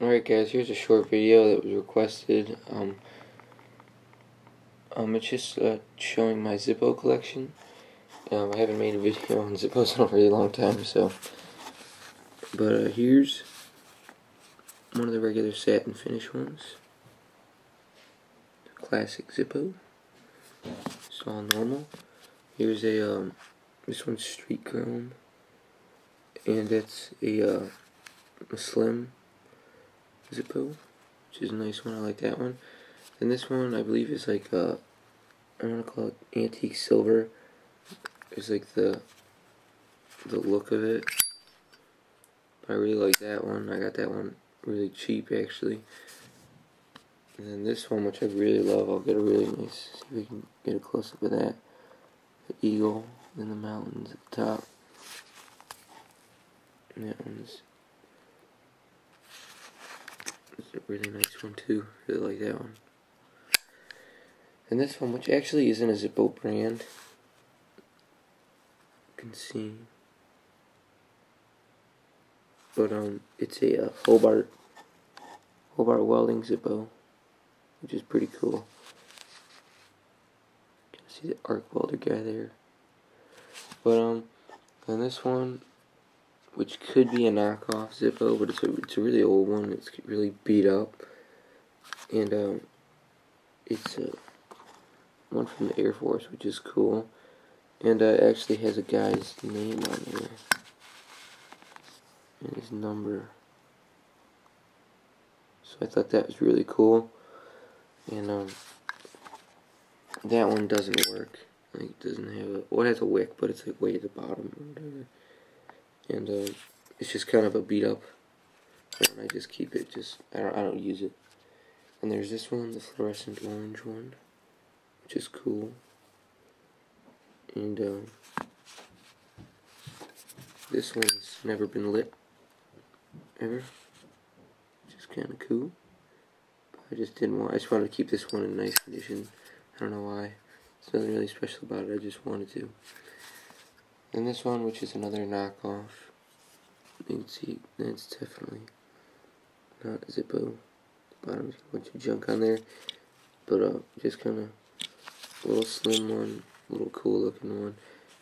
Alright guys, here's a short video that was requested. It's just showing my Zippo collection. I haven't made a video on Zippos in a really long time, so. But here's one of the regular satin finish ones. Classic Zippo. It's all normal. Here's a this one's street chrome, and that's a slim Zippo, which is a nice one. I like that one. And this one, I believe, is like I don't want to call it antique silver. It's like the look of it. But I really like that one. I got that one really cheap, actually. And then this one, which I really love, I'll get a really nice. See if we can get a close up of that. The eagle in the mountains at the top. And that one's a really nice one too. Really like that one. And this one, which actually isn't a Zippo brand, you can see, but it's a Hobart welding Zippo, which is pretty cool. You can see the arc welder guy there. But and this one, which could be a knockoff Zippo, but it's a really old one. It's really beat up, and it's a one from the Air Force, which is cool, and actually has a guy's name on there and his number. So I thought that was really cool, and that one doesn't work. Like, it doesn't have a, well, it has a wick, but it's like way at the bottom or whatever, and it's just kind of a beat up. And I just keep it. I don't use it. And there's this one, the fluorescent orange one, which is cool. And this one's never been lit ever, which is kind of cool. But I just wanted to keep this one in nice condition. I don't know why. There's nothing really special about it. I just wanted to. And this one, which is another knockoff. You can see that's definitely not a Zippo. The bottom's got a bunch of junk on there, but just kind of a little slim one, a little cool looking one.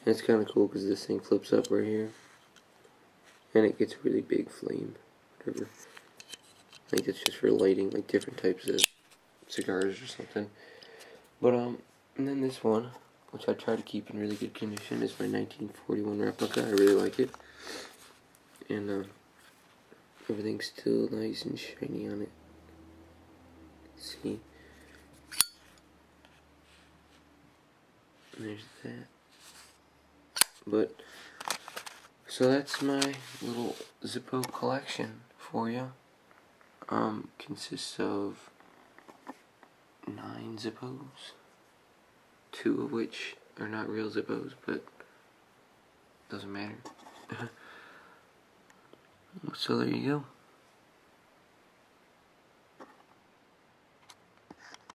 And it's kind of cool because this thing flips up right here, and it gets a really big flame, whatever. I think it's just for lighting, like different types of cigars or something. But and then this one, which I try to keep in really good condition, is my 1941 replica. I really like it, and everything's still nice and shiny on it. See, and there's that. But so that's my little Zippo collection for you. Consists of 9 Zippos, 2 of which are not real Zippos, but doesn't matter. So there you go.